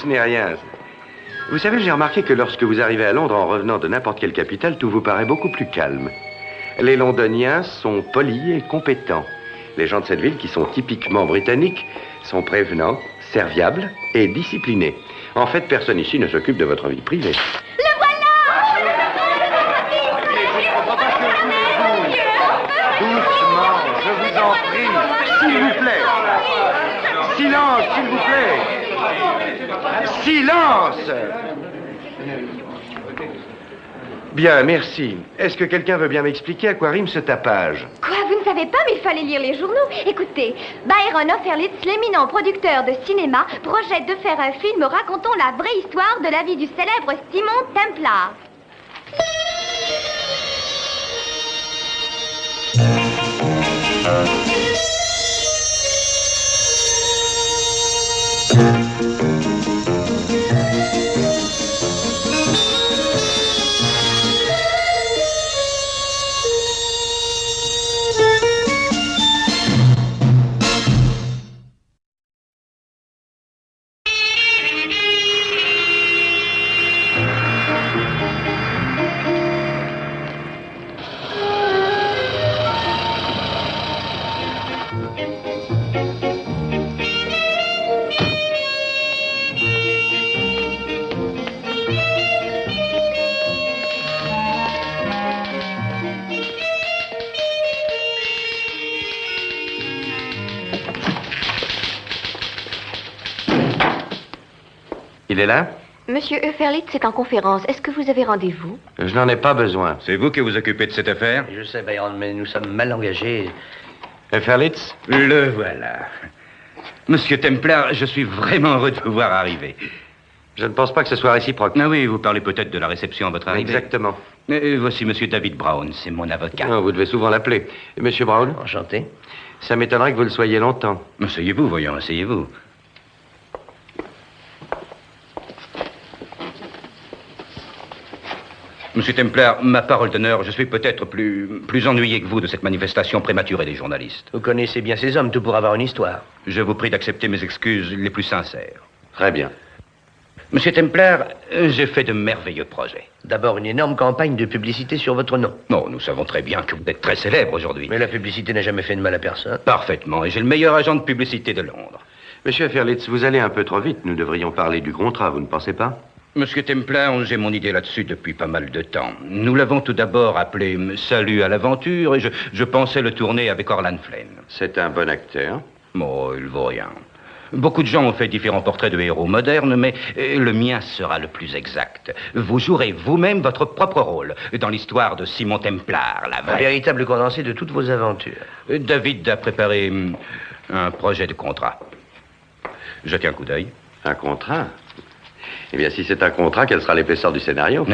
Ce n'est rien. Vous savez, j'ai remarqué que lorsque vous arrivez à Londres en revenant de n'importe quelle capitale, tout vous paraît beaucoup plus calme. Les Londoniens sont polis et compétents. Les gens de cette ville, qui sont typiquement britanniques, sont prévenants, serviables et disciplinés. En fait, personne ici ne s'occupe de votre vie privée. Le voilà! Doucement, je vous en prie. S'il vous plaît. Silence, s'il vous plaît. Silence! Bien, merci. Est-ce que quelqu'un veut bien m'expliquer à quoi rime ce tapage? Quoi, vous ne savez pas, mais il fallait lire les journaux. Écoutez, Byron Austerlitz, l'éminent producteur de cinéma, projette de faire un film racontant la vraie histoire de la vie du célèbre Simon Templar. Il est là? Monsieur Austerlitz est en conférence. Est-ce que vous avez rendez-vous? Je n'en ai pas besoin. C'est vous qui vous occupez de cette affaire? Je sais, Byron, mais nous sommes mal engagés. Austerlitz? Le voilà. Monsieur Templar, je suis vraiment heureux de vous voir arriver. Je ne pense pas que ce soit réciproque. Ah oui, vous parlez peut-être de la réception à votre arrivée. Exactement. Voici Monsieur David Brown, c'est mon avocat. Oh, vous devez souvent l'appeler. Et Monsieur Brown? Enchanté. Ça m'étonnerait que vous le soyez longtemps. Asseyez-vous, voyons, asseyez-vous. Monsieur Templar, ma parole d'honneur, je suis peut-être plus ennuyé que vous de cette manifestation prématurée des journalistes. Vous connaissez bien ces hommes, tout pour avoir une histoire. Je vous prie d'accepter mes excuses les plus sincères. Très bien. Monsieur Templar, j'ai fait de merveilleux projets. D'abord, une énorme campagne de publicité sur votre nom. Non, nous savons très bien que vous êtes très célèbre aujourd'hui. Mais la publicité n'a jamais fait de mal à personne. Parfaitement, et j'ai le meilleur agent de publicité de Londres. Monsieur Austerlitz, vous allez un peu trop vite. Nous devrions parler du contrat, vous ne pensez pas? Monsieur Templar, j'ai mon idée là-dessus depuis pas mal de temps. Nous l'avons tout d'abord appelé Salut à l'aventure, et je pensais le tourner avec Orlan Flynn. C'est un bon acteur. Oh, il vaut rien. Beaucoup de gens ont fait différents portraits de héros modernes, mais le mien sera le plus exact. Vous jouerez vous-même votre propre rôle dans l'histoire de Simon Templar, la vraie. Un véritable condensé de toutes vos aventures. David a préparé un projet de contrat. Jetez un coup d'œil. Un contrat? Eh bien, si c'est un contrat, quelle sera l'épaisseur du scénario?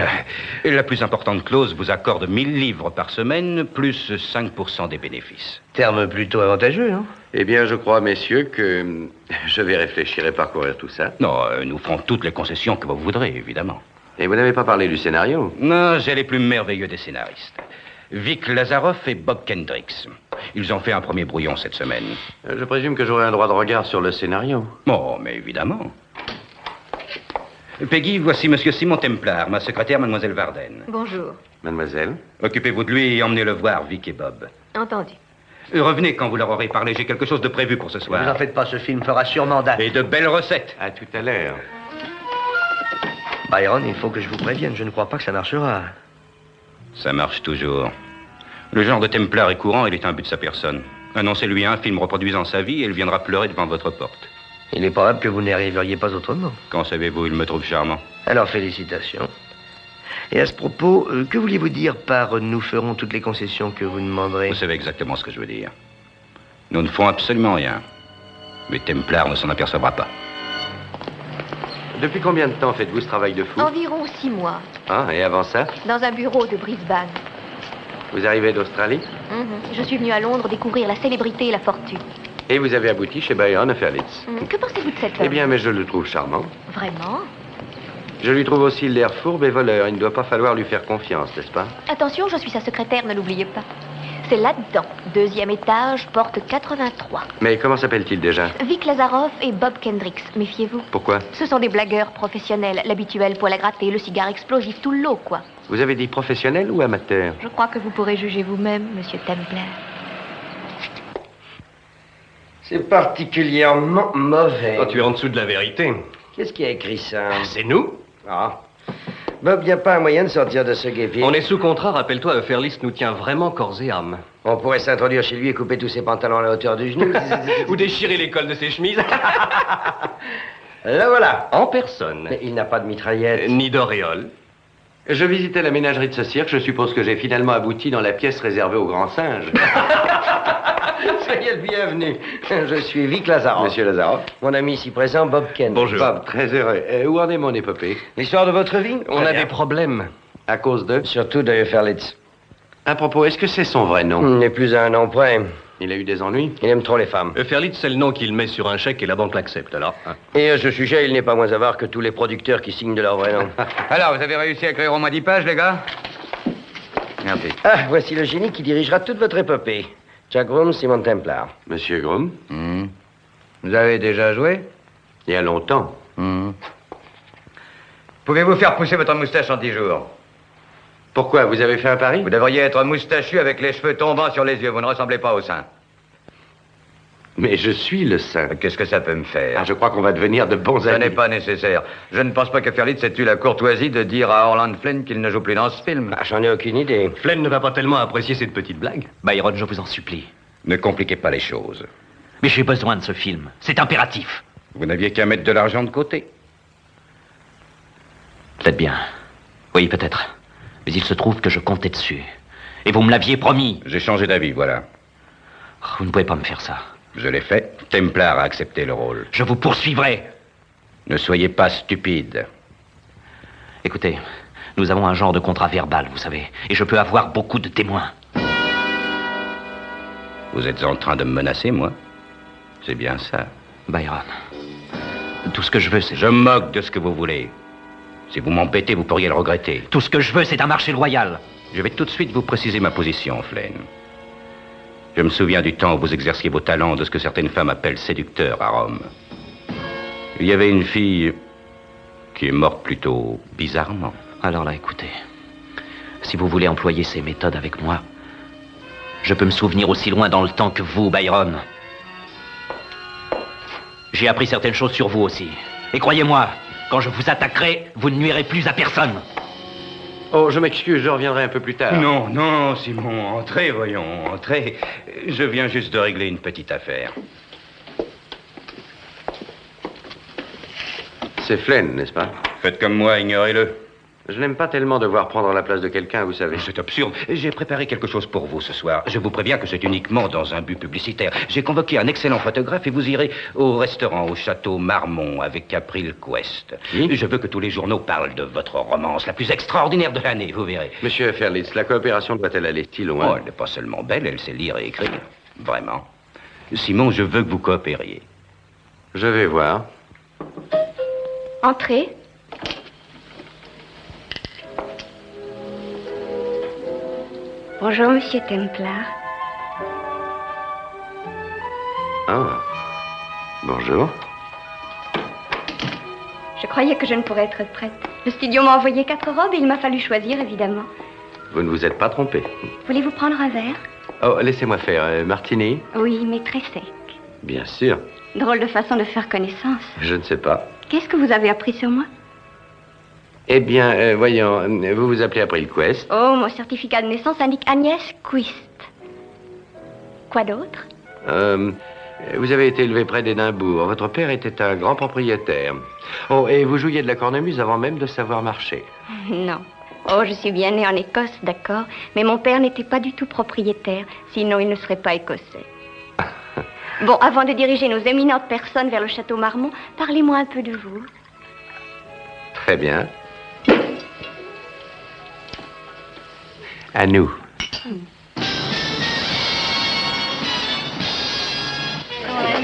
La plus importante clause vous accorde 1000 livres par semaine, plus 5% des bénéfices. Terme plutôt avantageux, non? Eh bien, je crois, messieurs, que je vais réfléchir et parcourir tout ça. Non, nous ferons toutes les concessions que vous voudrez, évidemment. Et vous n'avez pas parlé du scénario? Non, j'ai les plus merveilleux des scénaristes. Vic Lazaroff et Bob Kendricks. Ils ont fait un premier brouillon cette semaine. Je présume que j'aurai un droit de regard sur le scénario. Oh, mais évidemment. Peggy, voici Monsieur Simon Templar, ma secrétaire, Mademoiselle Varden. Bonjour. Mademoiselle? Occupez-vous de lui et emmenez-le voir, Vic et Bob. Entendu. Revenez quand vous leur aurez parlé, j'ai quelque chose de prévu pour ce Ne soir. vous en faites pas, ce film fera sûrement date. Et de belles recettes. À tout à l'heure. Byron, il faut que je vous prévienne, je ne crois pas que ça marchera. Ça marche toujours. Le genre de Templar est courant, il est un but de sa personne. Annoncez-lui un film reproduisant sa vie et il viendra pleurer devant votre porte. Il est probable que vous n'y arriveriez pas autrement. Qu'en savez-vous, il me trouve charmant. Alors, félicitations. Et à ce propos, que vouliez-vous dire par « nous ferons toutes les concessions que vous demanderez » Vous savez exactement ce que je veux dire. Nous ne ferons absolument rien. Mais Templar ne s'en apercevra pas. Depuis combien de temps faites-vous ce travail de fou? Environ 6 mois, Ah, et avant ça? dans un bureau de Brisbane. Vous arrivez d'Australie? Je suis venue à Londres découvrir la célébrité et la fortune. Et vous avez abouti chez Byron Austerlitz. Que pensez-vous de cet homme? Eh bien, mais je le trouve charmant. Vraiment? Je lui trouve aussi l'air fourbe et voleur. Il ne doit pas falloir lui faire confiance, n'est-ce pas? Attention, je suis sa secrétaire, ne l'oubliez pas. C'est là-dedans. 2e étage, porte 83. Mais comment s'appelle-t-il déjà? Vic Lazaroff et Bob Kendricks, méfiez-vous. Pourquoi? Ce sont des blagueurs professionnels, l'habituel poil à gratter, le cigare explosif, tout le lot, quoi. Vous avez dit professionnel ou amateur? Je crois que vous pourrez juger vous-même, monsieur Templar. C'est particulièrement mauvais. Quand tu es en dessous de la vérité. Qu'est-ce qui a écrit ça? C'est nous. Ah. Bob, y a pas un moyen de sortir de ce guépier? On est sous contrat, rappelle-toi, Euferlis nous tient vraiment corps et âme. On pourrait s'introduire chez lui et couper tous ses pantalons à la hauteur du genou. Ou déchirer les cols de ses chemises. Là voilà. En personne. Mais il n'a pas de mitraillette. Ni d'auréole. Je visitais la ménagerie de ce cirque. Je suppose que j'ai finalement abouti dans la pièce réservée aux grands singes. Soyez le bienvenu. Je suis Vic Lazaroff. Monsieur Lazaroff. Mon ami ici présent, Bob Kent. Bonjour. Bob, très heureux. Où en est mon épopée? L'histoire de votre vie? On a des problèmes. À cause de... Surtout de Euferlitz. À propos, est-ce que c'est son vrai nom? Il n'est plus à un nom près. Il a eu des ennuis? Il aime trop les femmes. Euferlis, c'est le nom qu'il met sur un chèque et la banque l'accepte, alors. Et à ce sujet, il n'est pas moins avare que tous les producteurs qui signent de leur vrai nom. Alors, vous avez réussi à écrire au moins 10 pages, les gars? Merci. Ah, voici le génie qui dirigera toute votre épopée. Jack Groom, Simon Templar. Monsieur Groom? Vous avez déjà joué? Il y a longtemps. Pouvez-vous faire pousser votre moustache en 10 jours? Pourquoi? Vous avez fait un pari? Vous devriez être moustachu avec les cheveux tombant sur les yeux. Vous ne ressemblez pas au saint. Mais je suis le saint. Qu'est-ce que ça peut me faire? Ah, je crois qu'on va devenir de bons Ce amis. n'est pas nécessaire. Je ne pense pas que Ferlitz ait eu la courtoisie de dire à Orland Flynn qu'il ne joue plus dans ce film. Ah, j'en ai aucune idée. Flynn ne va pas tellement apprécier cette petite blague. Byron, je vous en supplie. Ne compliquez pas les choses. Mais j'ai besoin de ce film. C'est impératif. Vous n'aviez qu'à mettre de l'argent de côté. Peut-être bien. Oui, peut-être. Mais il se trouve que je comptais dessus. Et vous me l'aviez promis. J'ai changé d'avis, voilà. Oh, vous ne pouvez pas me faire ça. Je l'ai fait. Templar a accepté le rôle. Je vous poursuivrai. Ne soyez pas stupide. Écoutez, nous avons un genre de contrat verbal, vous savez. Et je peux avoir beaucoup de témoins. Vous êtes en train de me menacer, moi? C'est bien ça. Byron, tout ce que je veux, c'est... Je me moque de ce que vous voulez. Si vous m'embêtez, vous pourriez le regretter. Tout ce que je veux, c'est un marché loyal. Je vais tout de suite vous préciser ma position, Flynn. Je me souviens du temps où vous exerciez vos talents de ce que certaines femmes appellent séducteurs à Rome. Il y avait une fille qui est morte plutôt bizarrement. Alors là, écoutez. Si vous voulez employer ces méthodes avec moi, je peux me souvenir aussi loin dans le temps que vous, Byron. J'ai appris certaines choses sur vous aussi. Et croyez-moi, quand je vous attaquerai, vous ne nuirez plus à personne. Oh, je m'excuse, je reviendrai un peu plus tard. Non, non, Simon, entrez, voyons, entrez. Je viens juste de régler une petite affaire. C'est Flynn, n'est-ce pas? Faites comme moi, ignorez-le. Je n'aime pas tellement devoir prendre la place de quelqu'un, vous savez. C'est absurde. J'ai préparé quelque chose pour vous ce soir. Je vous préviens que c'est uniquement dans un but publicitaire. J'ai convoqué un excellent photographe et vous irez au restaurant au château Marmont avec April Quest. Oui? Je veux que tous les journaux parlent de votre romance, la plus extraordinaire de l'année, vous verrez. Monsieur Ferlitz, la coopération doit-elle aller si Oh, loin? elle n'est pas seulement belle, elle sait lire et écrire. Vraiment. Simon, je veux que vous coopériez. Je vais voir. Entrez. Bonjour, Monsieur Templar. Ah. Bonjour. Je croyais que je ne pourrais être prête. Le studio m'a envoyé 4 robes et il m'a fallu choisir, évidemment. Vous ne vous êtes pas trompé. Voulez-vous prendre un verre? Oh, laissez-moi faire. Martini? Oui, mais très sec. Bien sûr. Drôle de façon de faire connaissance. Je ne sais pas. Qu'est-ce que vous avez appris sur moi? Eh bien, voyons, vous vous appelez April Quest. Oh, mon certificat de naissance indique Agnès Quist. Quoi d'autre? Vous avez été élevé près d'Édimbourg. Votre père était un grand propriétaire. Oh, et vous jouiez de la cornemuse avant même de savoir marcher. Non. Oh, je suis bien née en Écosse, d'accord. Mais mon père n'était pas du tout propriétaire. Sinon, il ne serait pas écossais. Bon, avant de diriger nos éminentes personnes vers le château Marmont, parlez-moi un peu de vous. Très bien. À nous.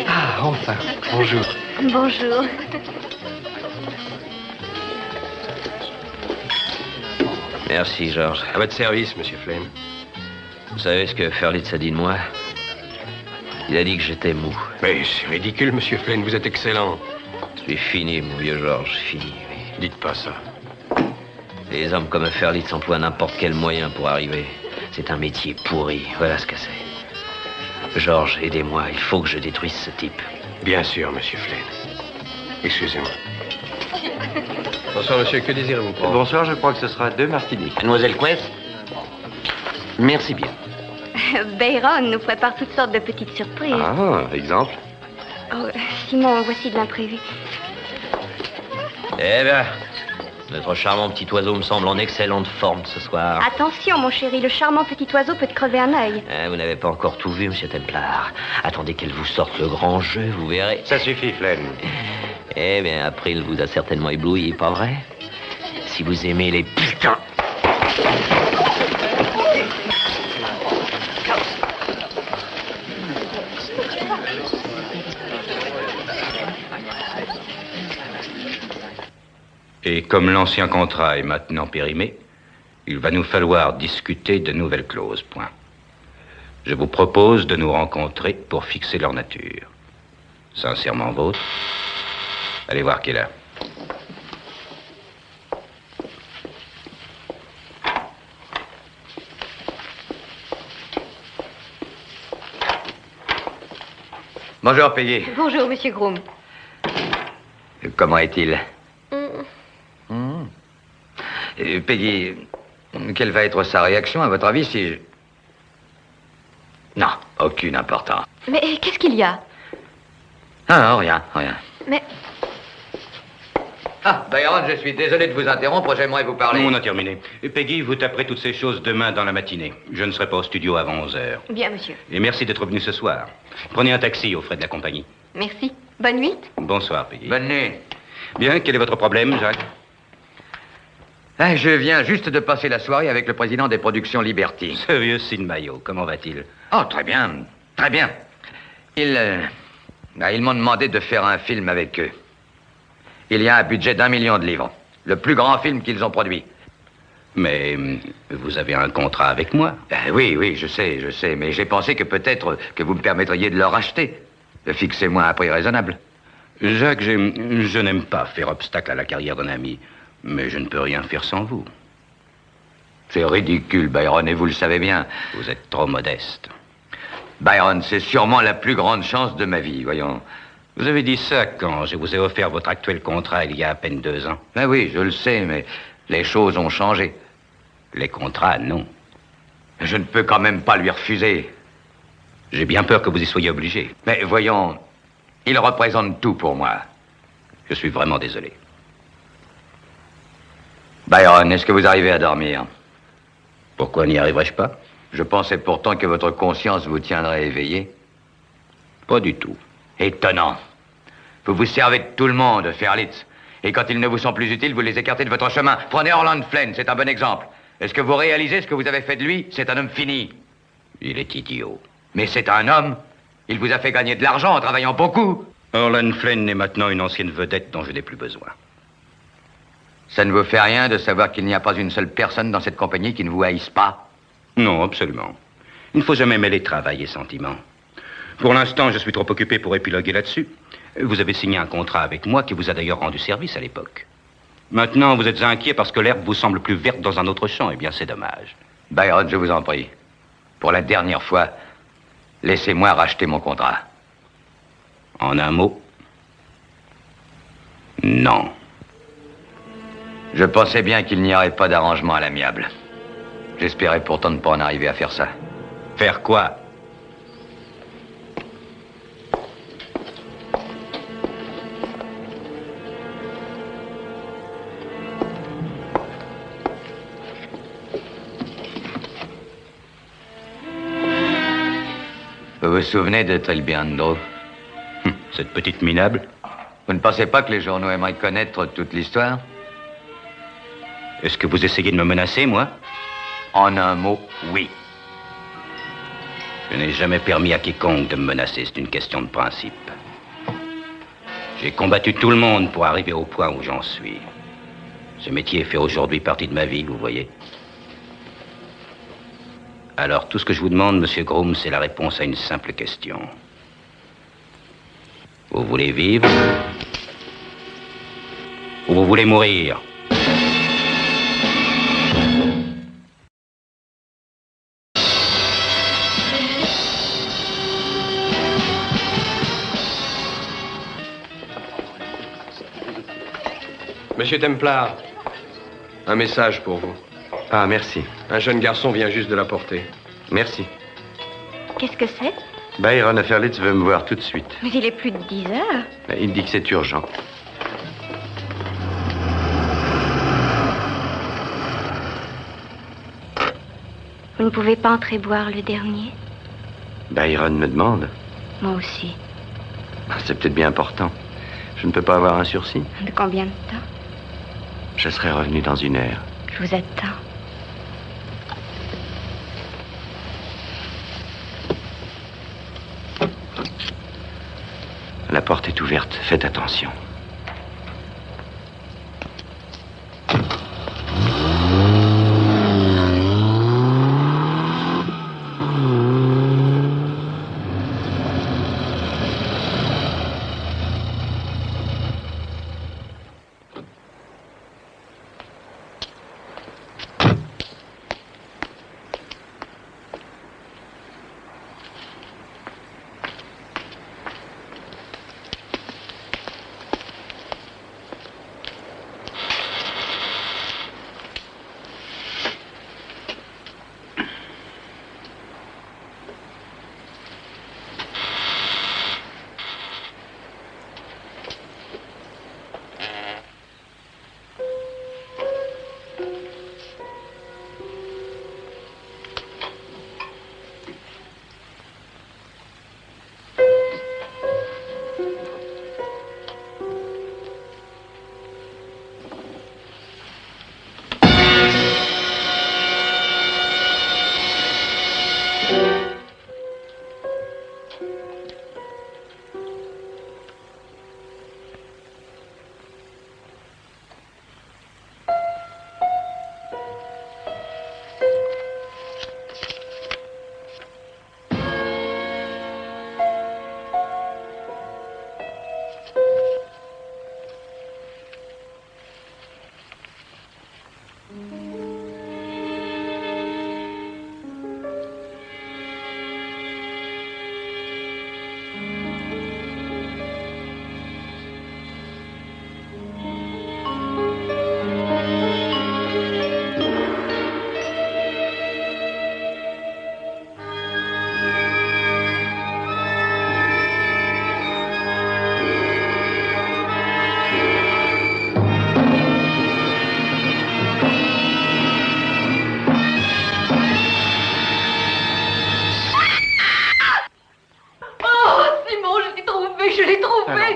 Ah, enfin, bonjour. Bonjour. Merci, Georges. À votre service, monsieur Flynn. Vous savez ce que Ferlitz a dit de moi? Il a dit que j'étais mou. Mais c'est ridicule, monsieur Flynn, vous êtes excellent. Je suis fini, mon vieux Georges, fini. Oui. Dites pas ça. Les hommes comme Ferlitz emploient n'importe quel moyen pour arriver. C'est un métier pourri, voilà ce que c'est. Georges, aidez-moi, il faut que je détruise ce type. Bien sûr, monsieur Flynn. Excusez-moi. Bonsoir, monsieur, que désirez-vous prendre? Bonsoir, je crois que ce sera 2 martinis. Mademoiselle Quest? Merci bien. Bayron nous prépare toutes sortes de petites surprises. Ah, exemple? Oh, Simon, voici de l'imprévu. Eh bien, notre charmant petit oiseau me semble en excellente forme ce soir. Attention, mon chéri, le charmant petit oiseau peut te crever un œil. Vous n'avez pas encore tout vu, monsieur Templar. Attendez qu'elle vous sorte le grand jeu, vous verrez. Ça suffit, Flynn. Eh bien, April vous a certainement ébloui, pas vrai? Si vous aimez les putains... Et comme l'ancien contrat est maintenant périmé, il va nous falloir discuter de nouvelles clauses, point. Je vous propose de nous rencontrer pour fixer leur nature. Sincèrement vôtre. Allez voir qui est là. Bonjour, Peggy. Bonjour, monsieur Groom. Comment est-il? Peggy, quelle va être sa réaction, à votre avis, si je... Non, aucune importance. Mais qu'est-ce qu'il y a? Ah, rien. Mais Ah, Byron, je suis désolé de vous interrompre, j'aimerais vous parler. On a terminé. Peggy, vous taperez toutes ces choses demain dans la matinée. Je ne serai pas au studio avant 11 heures. bien, monsieur. Et merci d'être venu ce soir. Prenez un taxi aux frais de la compagnie. Merci. Bonne nuit. Bonsoir, Peggy. Bonne nuit. Bien, quel est votre problème, Jacques? Ah, je viens juste de passer la soirée avec le président des productions Liberty. Ce vieux Sid Mayo, comment va-t-il? Oh, très bien. Ils m'ont demandé de faire un film avec eux. Il y a un budget d'1 million de livres. Le plus grand film qu'ils ont produit. Mais vous avez un contrat avec moi. Oui, je sais, mais j'ai pensé que peut-être que vous me permettriez de le racheter. Fixez-moi un prix raisonnable. Jacques, je n'aime pas faire obstacle à la carrière d'un ami, mais je ne peux rien faire sans vous. C'est ridicule, Byron, et vous le savez bien. Vous êtes trop modeste. Byron, c'est sûrement la plus grande chance de ma vie, voyons. Vous avez dit ça quand je vous ai offert votre actuel contrat il y a à peine 2 ans. Ben oui, je le sais, mais les choses ont changé. Les contrats, non. Je ne peux quand même pas lui refuser. J'ai bien peur que vous y soyez obligé. Mais voyons, il représente tout pour moi. Je suis vraiment désolé. Byron, est-ce que vous arrivez à dormir? Pourquoi n'y arriverais-je pas? Je pensais pourtant que votre conscience vous tiendrait éveillé. Pas du tout. Étonnant. Vous vous servez de tout le monde, Ferlitz. Et quand ils ne vous sont plus utiles, vous les écartez de votre chemin. Prenez Orland Flynn, c'est un bon exemple. Est-ce que vous réalisez ce que vous avez fait de lui? C'est un homme fini. Il est idiot. Mais c'est un homme. Il vous a fait gagner de l'argent en travaillant beaucoup. Orland Flynn est maintenant une ancienne vedette dont je n'ai plus besoin. Ça ne vous fait rien de savoir qu'il n'y a pas une seule personne dans cette compagnie qui ne vous haïsse pas? Non, absolument. Il ne faut jamais mêler travail et sentiment. Pour l'instant, je suis trop occupé pour épiloguer là-dessus. Vous avez signé un contrat avec moi qui vous a d'ailleurs rendu service à l'époque. Maintenant, vous êtes inquiet parce que l'herbe vous semble plus verte dans un autre champ. Eh bien, c'est dommage. Byron, je vous en prie. Pour la dernière fois, laissez-moi racheter mon contrat. En un mot, non. Je pensais bien qu'il n'y aurait pas d'arrangement à l'amiable. J'espérais pourtant ne pas en arriver à faire ça. Faire quoi? Vous vous souvenez de Trilbiando? Cette petite minable? Vous ne pensez pas que les journaux aimeraient connaître toute l'histoire? Est-ce que vous essayez de me menacer, moi? En un mot, oui. Je n'ai jamais permis à quiconque de me menacer, c'est une question de principe. J'ai combattu tout le monde pour arriver au point où j'en suis. Ce métier fait aujourd'hui partie de ma vie, vous voyez. Alors, tout ce que je vous demande, Monsieur Groom, c'est la réponse à une simple question. Vous voulez vivre ou vous voulez mourir? Monsieur Templar, un message pour vous. Ah, merci. Un jeune garçon vient juste de l'apporter. Merci. Qu'est-ce que c'est? Byron Austerlitz veut me voir tout de suite. Mais il est plus de 10 heures. Il dit que c'est urgent. Vous ne pouvez pas entrer boire le dernier? Byron me demande. Moi aussi. C'est peut-être bien important. Je ne peux pas avoir un sursis. De combien de temps? Je serai revenu dans 1 heure. Je vous attends. La porte est ouverte. Faites attention.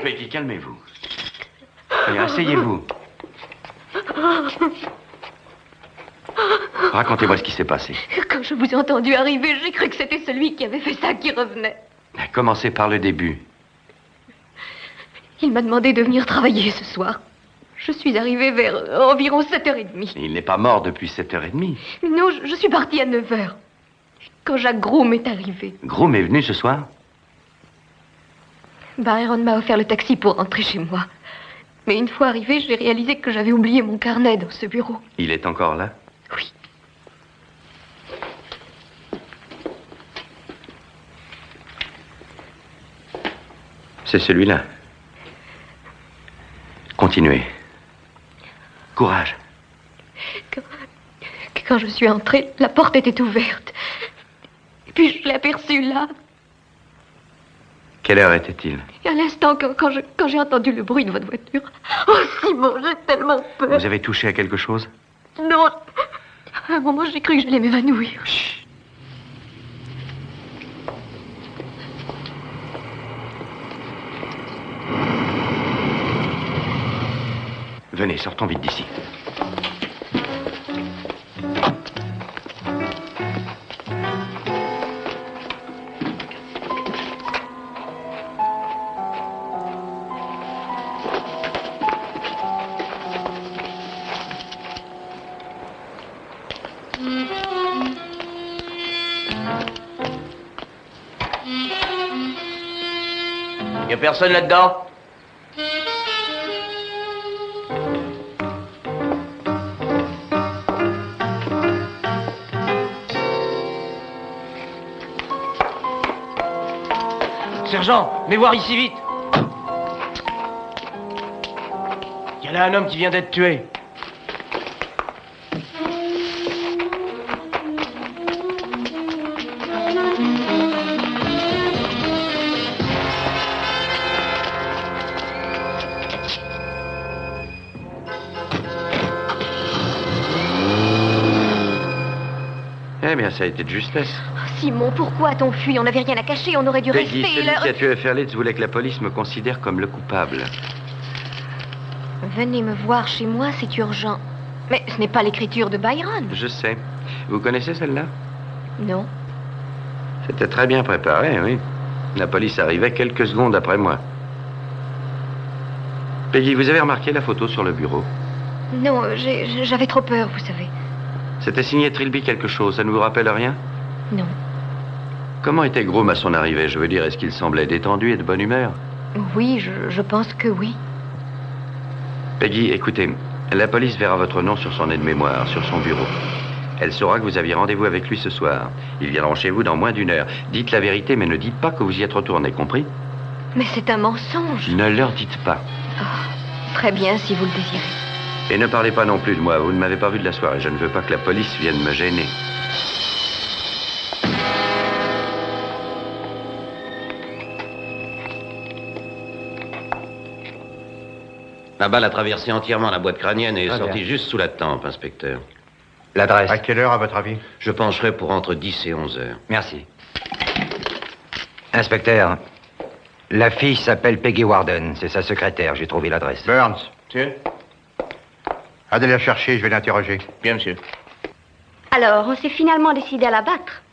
Peggy, calmez-vous. Allez, asseyez-vous. Racontez-moi ce qui s'est passé. Quand je vous ai entendu arriver, j'ai cru que c'était celui qui avait fait ça qui revenait. Commencez par le début. Il m'a demandé de venir travailler ce soir. Je suis arrivée vers environ 7h30. Il n'est pas mort depuis 7h30. Non, je suis partie à 9h. Quand Jacques Groom est arrivé. Groom est venu ce soir? Byron m'a offert le taxi pour rentrer chez moi. Mais une fois arrivé, j'ai réalisé que j'avais oublié mon carnet dans ce bureau. Il est encore là? Oui. C'est celui-là. Continuez. Courage. Quand je suis entrée, la porte était ouverte. Et puis je l'ai aperçu là. Quelle heure était-il? Et à l'instant, quand j'ai entendu le bruit de votre voiture. Oh, Simon, j'ai tellement peur. Vous avez touché à quelque chose? Non. À un moment, j'ai cru que j'allais m'évanouir. Chut. Venez, sortons vite d'ici. Y a personne là-dedans? Sergent, mais voir ici vite. Il y a là un homme qui vient d'être tué. Eh bien, ça a été de justesse. Simon, pourquoi a-t-on fui? On n'avait rien à cacher, on aurait dû Peggy, rester celui qui a tué Ferlitz voulait que la police me considère comme le coupable. Venez me voir chez moi, c'est urgent. Mais ce n'est pas l'écriture de Byron. Je sais. Vous connaissez celle-là? Non. C'était très bien préparé, oui. La police arrivait quelques secondes après moi. Peggy, vous avez remarqué la photo sur le bureau? Non, j'avais trop peur, vous savez. C'était signé Trilby quelque chose, ça ne vous rappelle rien? Non. Comment était Groom à son arrivée? Je veux dire, est-ce qu'il semblait détendu et de bonne humeur? Oui, je pense que oui. Peggy, écoutez, la police verra votre nom sur son aide-mémoire, sur son bureau. Elle saura que vous aviez rendez-vous avec lui ce soir. Ils viendront chez vous dans moins d'une heure. Dites la vérité, mais ne dites pas que vous y êtes retourné, compris? Mais c'est un mensonge. Ne leur dites pas. Oh, très bien, si vous le désirez. Et ne parlez pas non plus de moi. Vous ne m'avez pas vu de la soirée. Je ne veux pas que la police vienne me gêner. La balle a traversé entièrement la boîte crânienne et est sortie juste sous la tempe, inspecteur. L'adresse? À quelle heure, à votre avis? Je pencherai pour entre 10 et 11 heures. Merci. Inspecteur, la fille s'appelle Peggy Warden. C'est sa secrétaire. J'ai trouvé l'adresse. Burns. Monsieur? Allez la chercher, je vais l'interroger. Bien, monsieur. Alors, on s'est finalement décidé à la battre.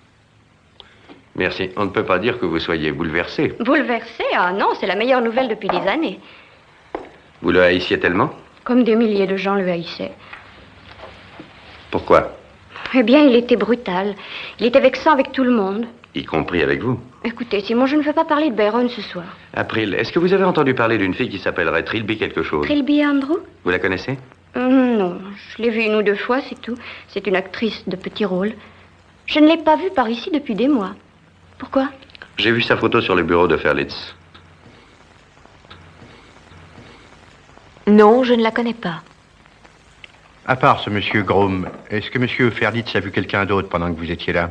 Merci. On ne peut pas dire que vous soyez bouleversé. Bouleversé? Ah non, c'est la meilleure nouvelle depuis des années. Vous le haissiez tellement? Comme des milliers de gens le haïssaient. Pourquoi? Eh bien, il était brutal. Il était vexant avec tout le monde. Y compris avec vous. Écoutez, Simon, je ne veux pas parler de Byron ce soir. April, est-ce que vous avez entendu parler d'une fille qui s'appellerait Trilby quelque chose? Trilby Andrew? Vous la connaissez? Non, je l'ai vue une ou deux fois, c'est tout. C'est une actrice de petit rôle. Je ne l'ai pas vue par ici depuis des mois. Pourquoi? J'ai vu sa photo sur le bureau de Ferlitz. Non, je ne la connais pas. À part ce monsieur Groom, est-ce que monsieur Ferlitz a vu quelqu'un d'autre pendant que vous étiez là?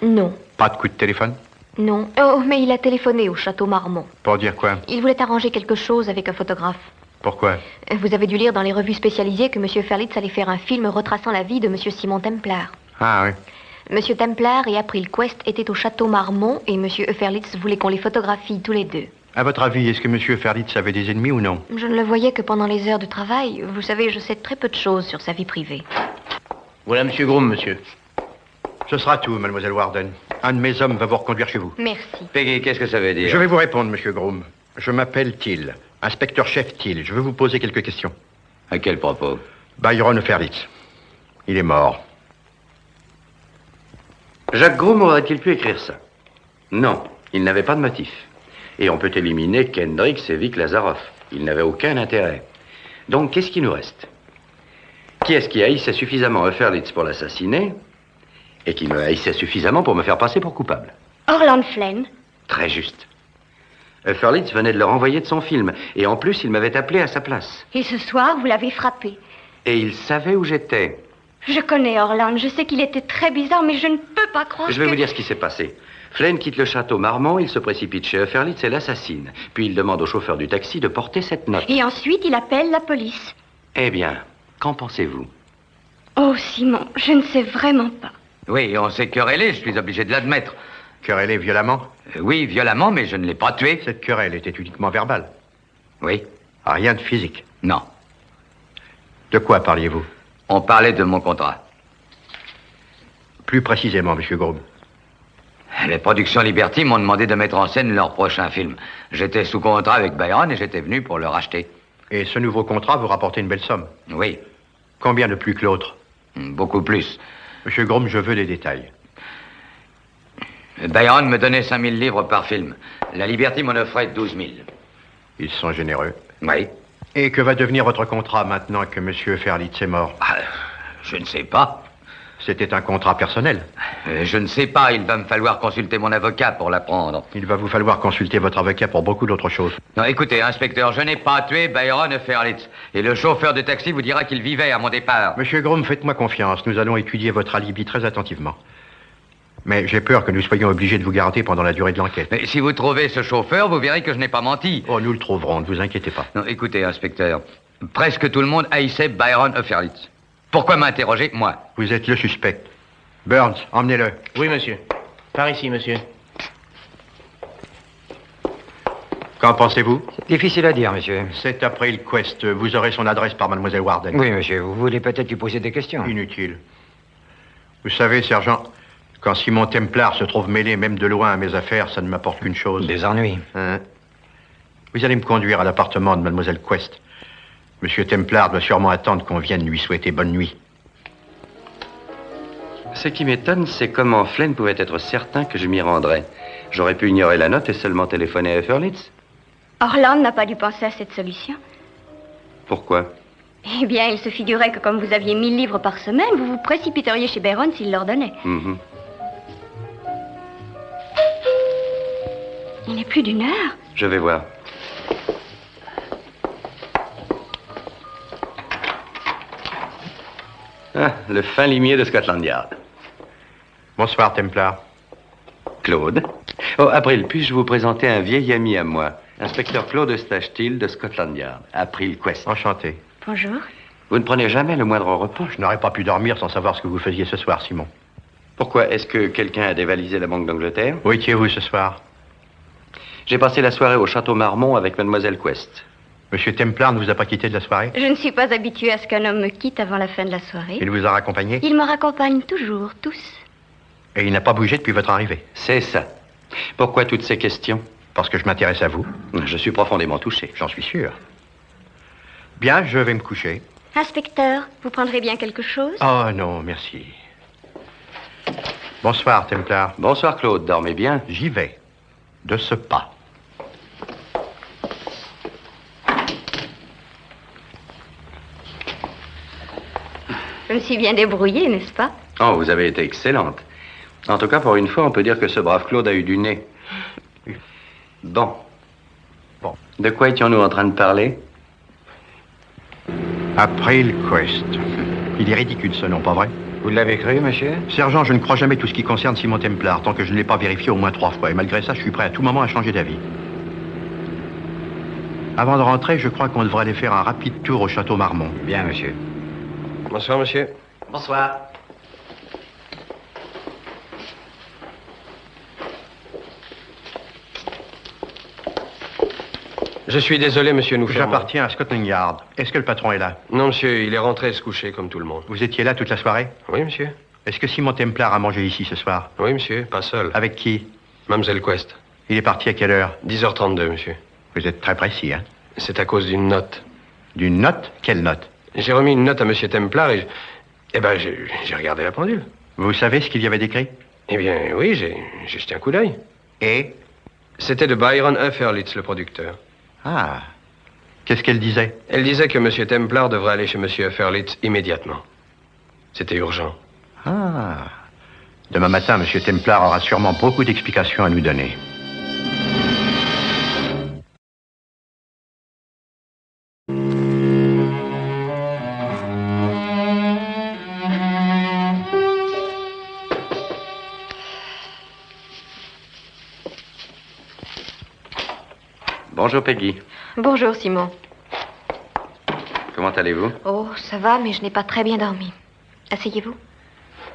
Non. Pas de coup de téléphone? Non. Oh, mais il a téléphoné au Château Marmont. Pour dire quoi? Il voulait arranger quelque chose avec un photographe. Pourquoi? Vous avez dû lire dans les revues spécialisées que monsieur Ferlitz allait faire un film retraçant la vie de monsieur Simon Templar. Ah oui. Monsieur Templar et April Quest étaient au Château Marmont et monsieur Ferlitz voulait qu'on les photographie tous les deux. À votre avis, est-ce que monsieur Ferlitz avait des ennemis ou non? Je ne le voyais que pendant les heures de travail. Vous savez, je sais très peu de choses sur sa vie privée. Voilà monsieur Groom, monsieur. Ce sera tout, mademoiselle Warden. Un de mes hommes va vous reconduire chez vous. Merci. Peggy, qu'est-ce que ça veut dire? Je vais vous répondre, monsieur Groom. Je m'appelle Thiel, inspecteur-chef Thiel. Je veux vous poser quelques questions. À quel propos? Byron Ferlitz. Il est mort. Jacques Groom aurait-il pu écrire ça? Non, il n'avait pas de motif. Et on peut éliminer Kendricks et Vic Lazaroff. Ils n'avaient aucun intérêt. Donc, qu'est-ce qui nous reste? Qui est-ce qui haïssait suffisamment Ferlitz pour l'assassiner et qui me haïssait suffisamment pour me faire passer pour coupable? Orland Flynn. Très juste. Ferlitz venait de le renvoyer de son film. Et en plus, il m'avait appelé à sa place. Et ce soir, vous l'avez frappé. Et il savait où j'étais. Je connais Orland. Je sais qu'il était très bizarre, mais je ne peux pas croire Je vais vous dire ce qui s'est passé. Flynn quitte le château Marmont, il se précipite chez Ferlitz et l'assassine. Puis il demande au chauffeur du taxi de porter cette note. Et ensuite, il appelle la police. Eh bien, qu'en pensez-vous? Oh, Simon, je ne sais vraiment pas. Oui, on s'est querellé, je suis obligé de l'admettre. Querellé violemment? Oui, violemment, mais je ne l'ai pas tué. Cette querelle était uniquement verbale. Oui. Rien de physique. Non. De quoi parliez-vous? On parlait de mon contrat. Plus précisément, monsieur Groom. Les productions Liberty m'ont demandé de mettre en scène leur prochain film. J'étais sous contrat avec Byron et j'étais venu pour le racheter. Et ce nouveau contrat vous rapportait une belle somme? Oui. Combien de plus que l'autre? Beaucoup plus. Monsieur Groom, je veux des détails. Byron me donnait 5 000 livres par film. La Liberty m'en offrait 12 000. Ils sont généreux. Oui. Et que va devenir votre contrat maintenant que M. Ferlitz est mort? Je ne sais pas. C'était un contrat personnel. Je ne sais pas, il va me falloir consulter mon avocat pour l'apprendre. Il va vous falloir consulter votre avocat pour beaucoup d'autres choses. Non, écoutez, inspecteur, je n'ai pas tué Byron Ferlitz. Et le chauffeur de taxi vous dira qu'il vivait à mon départ. Monsieur Groom, faites-moi confiance. Nous allons étudier votre alibi très attentivement. Mais j'ai peur que nous soyons obligés de vous garder pendant la durée de l'enquête. Mais si vous trouvez ce chauffeur, vous verrez que je n'ai pas menti. Oh, nous le trouverons, ne vous inquiétez pas. Non, écoutez, inspecteur, presque tout le monde haïssait Byron Ferlitz. Pourquoi m'interroger, moi? Vous êtes le suspect. Burns, emmenez-le. Oui, monsieur. Par ici, monsieur. Qu'en pensez-vous? Difficile à dire, monsieur. C'est April Quest. Vous aurez son adresse par mademoiselle Warden. Oui, monsieur. Vous voulez peut-être lui poser des questions? Inutile. Vous savez, sergent, quand Simon Templar se trouve mêlé même de loin à mes affaires, ça ne m'apporte qu'une chose. Des ennuis. Hein? Vous allez me conduire à l'appartement de mademoiselle Quest. Monsieur Templar doit sûrement attendre qu'on vienne lui souhaiter bonne nuit. Ce qui m'étonne, c'est comment Flynn pouvait être certain que je m'y rendrais. J'aurais pu ignorer la note et seulement téléphoner à Ferlitz. Orland n'a pas dû penser à cette solution. Pourquoi? Eh bien, il se figurait que comme vous aviez 1000 livres par semaine, vous vous précipiteriez chez Byron s'il leur donnait. Il est plus d'une heure. Je vais voir. Ah, le fin limier de Scotland Yard. Bonsoir, Templar. Claude. Oh, April, puis-je vous présenter un vieil ami à moi, inspecteur Claude Eustache-Thiel de Scotland Yard, April Quest. Enchanté. Bonjour. Vous ne prenez jamais le moindre repos? Je n'aurais pas pu dormir sans savoir ce que vous faisiez ce soir, Simon. Pourquoi? Est-ce que quelqu'un a dévalisé la Banque d'Angleterre? Où étiez-vous ce soir? J'ai passé la soirée au Château Marmont avec mademoiselle Quest. Monsieur Templar ne vous a pas quitté de la soirée? Je ne suis pas habituée à ce qu'un homme me quitte avant la fin de la soirée. Il vous a raccompagné? Il me raccompagne toujours, tous. Et il n'a pas bougé depuis votre arrivée? C'est ça. Pourquoi toutes ces questions? Parce que je m'intéresse à vous. Je suis profondément touché. J'en suis sûr. Bien, je vais me coucher. Inspecteur, vous prendrez bien quelque chose? Oh non, merci. Bonsoir, Templar. Bonsoir, Claude. Dormez bien. J'y vais. De ce pas. Je me suis bien débrouillée, n'est-ce pas? Oh, vous avez été excellente. En tout cas, pour une fois, on peut dire que ce brave Claude a eu du nez. Bon. De quoi étions-nous en train de parler? April Quest. Il est ridicule ce nom, pas vrai? Vous l'avez cru, monsieur? Sergent, je ne crois jamais tout ce qui concerne Simon Templar, tant que je ne l'ai pas vérifié au moins 3 fois. Et malgré ça, je suis prêt à tout moment à changer d'avis. Avant de rentrer, je crois qu'on devrait aller faire un rapide tour au Château Marmont. Bien, monsieur. Bonsoir, monsieur. Bonsoir. Je suis désolé, monsieur, nous fermons. J'appartiens à Scotland Yard. Est-ce que le patron est là? Non, monsieur, il est rentré se coucher comme tout le monde. Vous étiez là toute la soirée? Oui, monsieur. Est-ce que Simon Templar a mangé ici ce soir? Oui, monsieur, pas seul. Avec qui? Mademoiselle Quest. Il est parti à quelle heure? 10h32, monsieur. Vous êtes très précis, hein? C'est à cause d'une note. D'une note? Quelle note? J'ai remis une note à monsieur Templar et... j'ai regardé la pendule. Vous savez ce qu'il y avait d'écrit? Eh bien, oui, j'ai jeté un coup d'œil. Et? C'était de Byron Ferlitz, le producteur. Ah. Qu'est-ce qu'elle disait? Elle disait que monsieur Templar devrait aller chez monsieur Ferlitz immédiatement. C'était urgent. Ah. Demain matin, monsieur Templar aura sûrement beaucoup d'explications à nous donner. Bonjour, Peggy. Bonjour, Simon. Comment allez-vous? Oh, ça va, mais je n'ai pas très bien dormi. Asseyez-vous.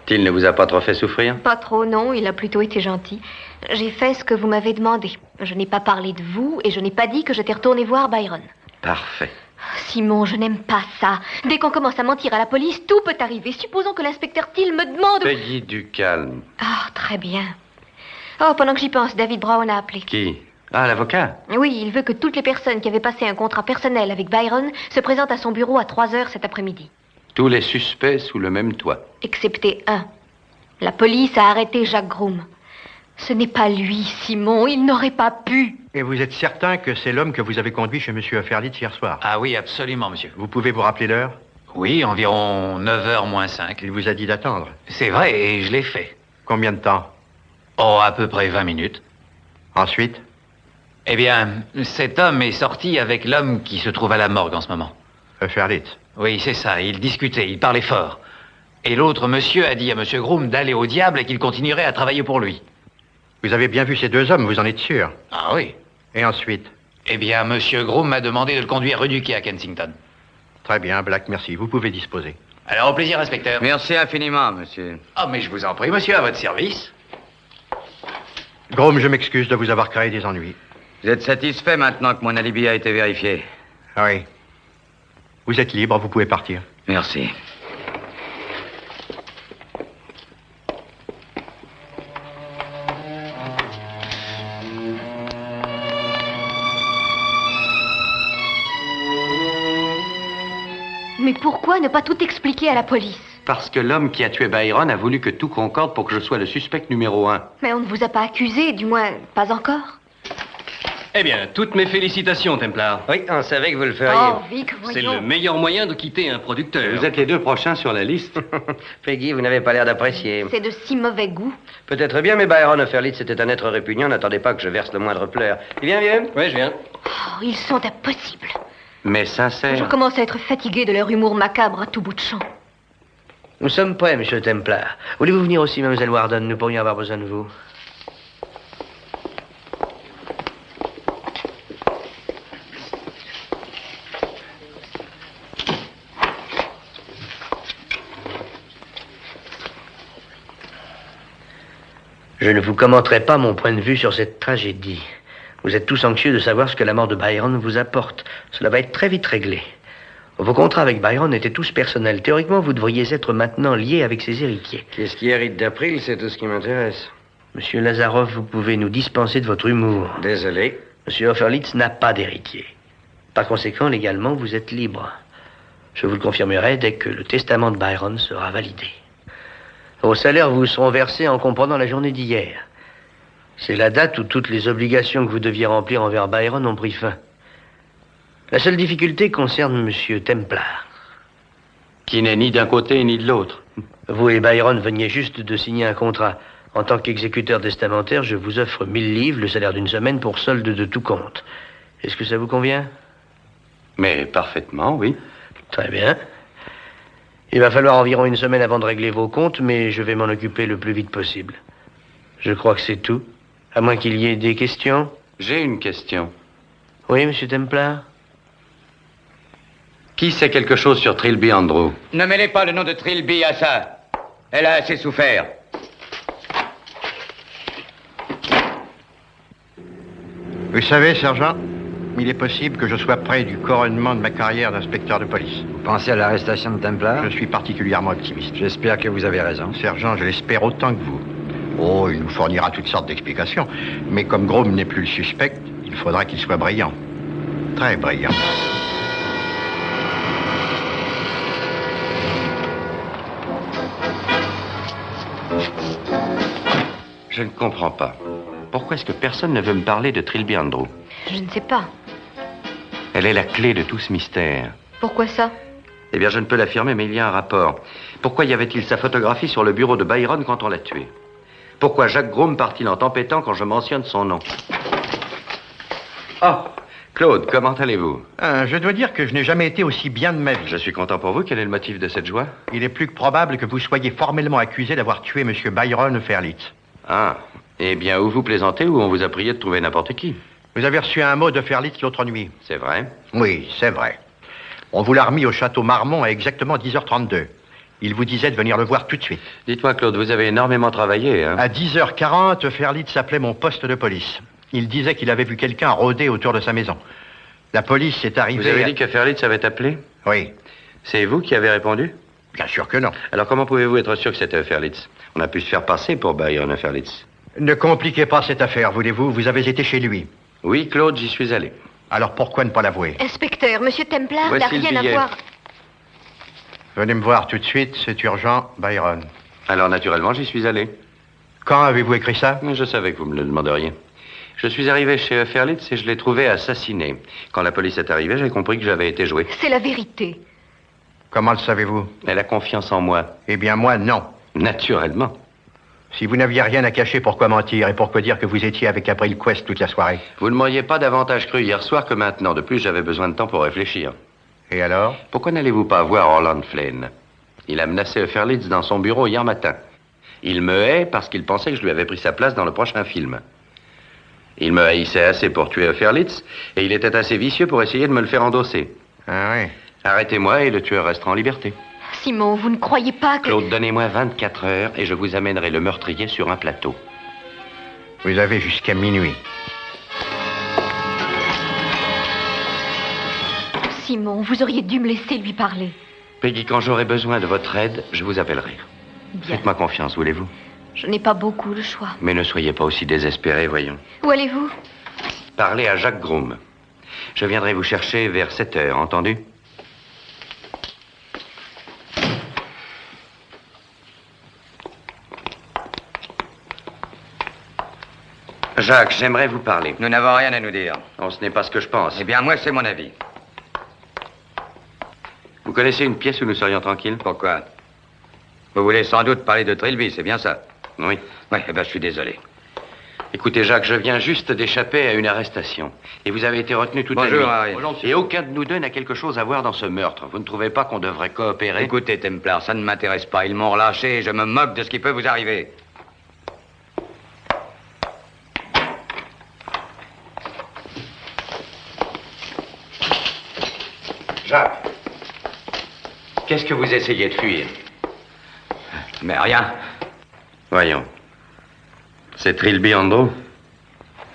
Il ne vous a pas trop fait souffrir? Pas trop, non. Il a plutôt été gentil. J'ai fait ce que vous m'avez demandé. Je n'ai pas parlé de vous et je n'ai pas dit que j'étais retournée voir Byron. Parfait. Simon, je n'aime pas ça. Dès qu'on commence à mentir à la police, tout peut arriver. Supposons que l'inspecteur Thiel me demande... Peggy, du calme. Ah, très bien. Oh, pendant que j'y pense, David Brown a appelé. Qui? Ah, l'avocat? Oui, il veut que toutes les personnes qui avaient passé un contrat personnel avec Byron se présentent à son bureau à 3h cet après-midi. Tous les suspects sous le même toit. Excepté un. La police a arrêté Jacques Groom. Ce n'est pas lui, Simon. Il n'aurait pas pu. Et vous êtes certain que c'est l'homme que vous avez conduit chez Monsieur Ferlitz hier soir? Ah oui, absolument, monsieur. Vous pouvez vous rappeler l'heure? Oui, environ 9h moins 5. Il vous a dit d'attendre? C'est vrai, et je l'ai fait. Combien de temps? Oh, à peu près 20 minutes. Ensuite? Eh bien, cet homme est sorti avec l'homme qui se trouve à la morgue en ce moment. Ferlitz? Oui, c'est ça. Ils discutaient, ils parlaient fort. Et l'autre monsieur a dit à monsieur Groom d'aller au diable et qu'il continuerait à travailler pour lui. Vous avez bien vu ces deux hommes, vous en êtes sûr? Ah oui. Et ensuite? Eh bien, monsieur Groom m'a demandé de le conduire rue du Quai à Kensington. Très bien, Black, merci. Vous pouvez disposer. Alors, au plaisir, inspecteur. Merci infiniment, monsieur. Oh, mais je vous en prie, monsieur, à votre service. Groom, je m'excuse de vous avoir créé des ennuis. Vous êtes satisfait maintenant que mon alibi a été vérifié? Ah oui. Vous êtes libre, vous pouvez partir. Merci. Mais pourquoi ne pas tout expliquer à la police? Parce que l'homme qui a tué Byron a voulu que tout concorde pour que je sois le suspect numéro 1. Mais on ne vous a pas accusé, du moins pas encore. Eh bien, toutes mes félicitations, Templar. Oui, on savait que vous le feriez. Oh, Vic, C'est voyons. le meilleur moyen de quitter un producteur. Vous êtes les deux prochains sur la liste. Peggy, vous n'avez pas l'air d'apprécier. C'est de si mauvais goût. Peut-être bien, mais Byron Ferlitz était un être répugnant. N'attendez pas que je verse le moindre pleur. Il vient, vieux? Oui, je viens. Oh, ils sont impossibles. Mais Je sincère. commence à être fatiguée de leur humour macabre à tout bout de champ. Nous sommes prêts, monsieur Templar. Voulez-vous venir aussi, mademoiselle Warden? Nous pourrions avoir besoin de vous. Je ne vous commenterai pas mon point de vue sur cette tragédie. Vous êtes tous anxieux de savoir ce que la mort de Byron vous apporte. Cela va être très vite réglé. Vos contrats avec Byron étaient tous personnels. Théoriquement, vous devriez être maintenant lié avec ses héritiers. Qu'est-ce qui hérite d'April? C'est tout ce qui m'intéresse. Monsieur Lazarov, vous pouvez nous dispenser de votre humour. Désolé. Monsieur Ferlitz n'a pas d'héritier. Par conséquent, légalement, vous êtes libre. Je vous le confirmerai dès que le testament de Byron sera validé. Vos salaires vous seront versés en comprenant la journée d'hier. C'est la date où toutes les obligations que vous deviez remplir envers Byron ont pris fin. La seule difficulté concerne Monsieur Templar. Qui n'est ni d'un côté ni de l'autre. Vous et Byron veniez juste de signer un contrat. En tant qu'exécuteur testamentaire, je vous offre 1000 livres, le salaire d'une semaine, pour solde de tout compte. Est-ce que ça vous convient? Mais parfaitement, oui. Très bien. Il va falloir environ une semaine avant de régler vos comptes, mais je vais m'en occuper le plus vite possible. Je crois que c'est tout. À moins qu'il y ait des questions. J'ai une question. Oui, monsieur Templar? Qui sait quelque chose sur Trilby Andrew? Ne mêlez pas le nom de Trilby à ça. Elle a assez souffert. Vous savez, sergent, il est possible que je sois près du couronnement de ma carrière d'inspecteur de police. Vous pensez à l'arrestation de Templar? Je suis particulièrement optimiste. J'espère que vous avez raison. Sergent, je l'espère autant que vous. Oh, il nous fournira toutes sortes d'explications. Mais comme Groom n'est plus le suspect, il faudra qu'il soit brillant. Très brillant. Je ne comprends pas. Pourquoi est-ce que personne ne veut me parler de Trilby Andrew? Je ne sais pas. Elle est la clé de tout ce mystère. Pourquoi ça? Eh bien, je ne peux l'affirmer, mais il y a un rapport. Pourquoi y avait-il sa photographie sur le bureau de Byron quand on l'a tué? Pourquoi Jacques Groom part-il en tempêtant quand je mentionne son nom? Oh, Claude, comment allez-vous? Je dois dire que je n'ai jamais été aussi bien de ma vie. Je suis content pour vous. Quel est le motif de cette joie? Il est plus que probable que vous soyez formellement accusé d'avoir tué M. Byron Ferlitz. Ah, eh bien, ou vous plaisantez ou on vous a prié de trouver n'importe qui. Vous avez reçu un mot de Ferlitz l'autre nuit. C'est vrai? Oui, c'est vrai. On vous l'a remis au château Marmont à exactement 10h32. Il vous disait de venir le voir tout de suite. Dites-moi, Claude, vous avez énormément travaillé, hein? À 10h40, Ferlitz appelait mon poste de police. Il disait qu'il avait vu quelqu'un rôder autour de sa maison. La police est arrivée... Vous avez dit que Ferlitz avait appelé? Oui. C'est vous qui avez répondu? Bien sûr que non. Alors comment pouvez-vous être sûr que c'était Ferlitz? On a pu se faire passer pour Byron Ferlitz. Ne compliquez pas cette affaire, voulez-vous? Vous avez été chez lui. Oui, Claude, j'y suis allé. Alors pourquoi ne pas l'avouer? Inspecteur, monsieur Templar Voici n'a le rien à billet. voir. Venez me voir tout de suite, c'est urgent, Byron. Alors naturellement, j'y suis allé. Quand avez-vous écrit ça? Je savais que vous me le demanderiez. Je suis arrivé chez Ferlitz et je l'ai trouvé assassiné. Quand la police est arrivée, j'ai compris que j'avais été joué. C'est la vérité. Comment le savez-vous? Elle a confiance en moi. Eh bien, moi, non. Naturellement. Si vous n'aviez rien à cacher, pourquoi mentir? Et pourquoi dire que vous étiez avec April Quest toute la soirée? Vous ne m'auriez pas davantage cru hier soir que maintenant. De plus, j'avais besoin de temps pour réfléchir. Et alors? Pourquoi n'allez-vous pas voir Orland Flynn? Il a menacé Ferlitz dans son bureau hier matin. Il me hait parce qu'il pensait que je lui avais pris sa place dans le prochain film. Il me haïssait assez pour tuer Ferlitz, et il était assez vicieux pour essayer de me le faire endosser. Ah oui? Arrêtez-moi et le tueur restera en liberté. Simon, vous ne croyez pas que... Claude, donnez-moi 24 heures et je vous amènerai le meurtrier sur un plateau. Vous avez jusqu'à minuit. Simon, vous auriez dû me laisser lui parler. Peggy, quand j'aurai besoin de votre aide, je vous appellerai. Bien. Faites-moi confiance, voulez-vous? Je n'ai pas beaucoup le choix. Mais ne soyez pas aussi désespéré, voyons. Où allez-vous? Parlez à Jacques Groom. Je viendrai vous chercher vers 7 heures, entendu? Jacques, j'aimerais vous parler. Nous n'avons rien à nous dire. Non, ce n'est pas ce que je pense. Eh bien, moi, c'est mon avis. Vous connaissez une pièce où nous serions tranquilles? Pourquoi? Vous voulez sans doute parler de Trilby, c'est bien ça? Oui. Oui, eh bien, je suis désolé. Écoutez, Jacques, je viens juste d'échapper à une arrestation. Et vous avez été retenu toute la nuit. Bonjour, Harry. Et aucun de nous deux n'a quelque chose à voir dans ce meurtre. Vous ne trouvez pas qu'on devrait coopérer? Écoutez, Templar, ça ne m'intéresse pas. Ils m'ont relâché et je me moque de ce qui peut vous arriver. Jacques, qu'est-ce que vous essayez de fuir? Mais rien. Voyons. C'est Trilby Andrew?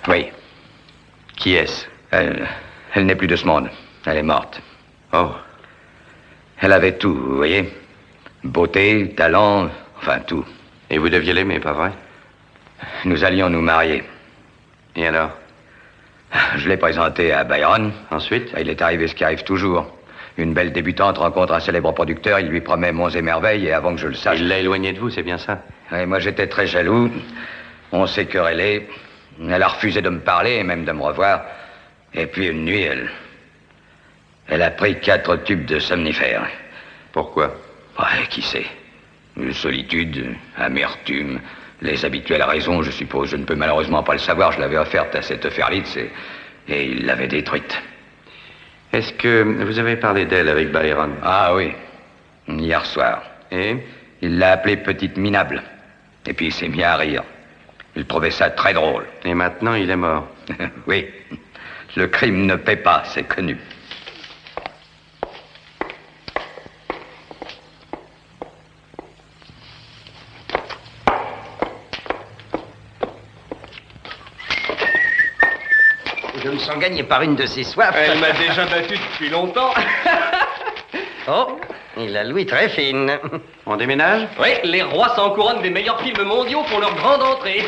Oui. Qui est-ce? Elle n'est plus de ce monde. Elle est morte. Oh. Elle avait tout, vous voyez. Beauté, talent, enfin tout. Et vous deviez l'aimer, pas vrai? Nous allions nous marier. Et alors? Je l'ai présenté à Byron. Ensuite? Il est arrivé ce qui arrive toujours. Une belle débutante rencontre un célèbre producteur, il lui promet monts et merveilles, et avant que je le sache... Il l'a éloigné de vous, c'est bien ça? Et moi, j'étais très jaloux. On s'est querellé. Elle a refusé de me parler, et même de me revoir. Et puis, une nuit, elle a pris 4 tubes de somnifères. Pourquoi? Ouais, qui sait? Solitude, amertume, les habituelles raisons, je suppose. Je ne peux malheureusement pas le savoir. Je l'avais offerte à cette Ferlitz, et il l'avait détruite. Est-ce que vous avez parlé d'elle avec Byron? Ah oui, hier soir. Et? Il l'a appelée petite minable. Et puis il s'est mis à rire. Il trouvait ça très drôle. Et maintenant, il est mort? Oui. Le crime ne paie pas, c'est connu. Je me sens gagné par une de ces soifs. Elle m'a déjà battu depuis longtemps. Oh, il a l'ouïe très fine. On déménage? Oui, les rois s'en couronnent des meilleurs films mondiaux pour leur grande entrée.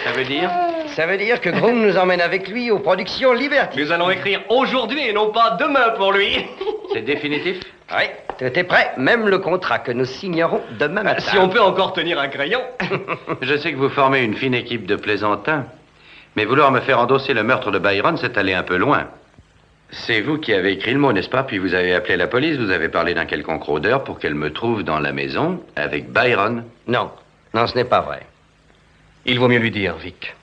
Ça veut dire? Ça veut dire que Groom nous emmène avec lui aux productions Liberty. Nous allons écrire aujourd'hui et non pas demain pour lui. C'est définitif? Oui, tout est prêt, même le contrat que nous signerons demain matin. Si on peut encore tenir un crayon. Je sais que vous formez une fine équipe de plaisantins, mais vouloir me faire endosser le meurtre de Byron, c'est aller un peu loin. C'est vous qui avez écrit le mot, n'est-ce pas? Puis vous avez appelé la police, vous avez parlé d'un quelconque rôdeur pour qu'elle me trouve dans la maison avec Byron. Non, non, ce n'est pas vrai. Il vaut mieux lui dire, Vic.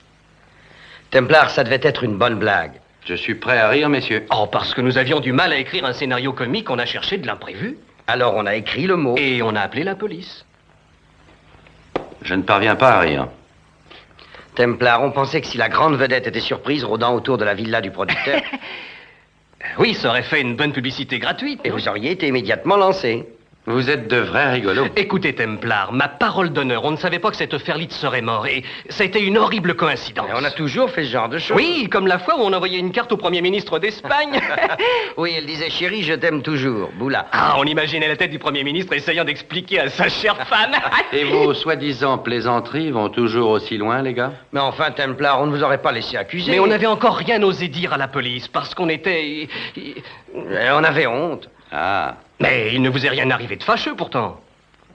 Templar, ça devait être une bonne blague. Je suis prêt à rire, messieurs. Oh, parce que nous avions du mal à écrire un scénario comique, on a cherché de l'imprévu. Alors on a écrit le mot. Et on a appelé la police. Je ne parviens pas à rire. Templar, on pensait que si la grande vedette était surprise rôdant autour de la villa du producteur... Oui, ça aurait fait une bonne publicité gratuite. Et vous auriez été immédiatement lancé. Vous êtes de vrais rigolos. Écoutez, Templar, ma parole d'honneur, on ne savait pas que cette Ferlitz serait mort, et ça a été une horrible coïncidence. Et on a toujours fait ce genre de choses. Oui, comme la fois où on envoyait une carte au Premier ministre d'Espagne. Oui, elle disait, chérie, je t'aime toujours, Boula. Ah, on imaginait la tête du Premier ministre essayant d'expliquer à sa chère femme. Et vos soi-disant plaisanteries vont toujours aussi loin, les gars? Mais enfin, Templar, on ne vous aurait pas laissé accuser. Mais on n'avait encore rien osé dire à la police, parce qu'on était... On avait honte. Ah. Mais il ne vous est rien arrivé de fâcheux, pourtant.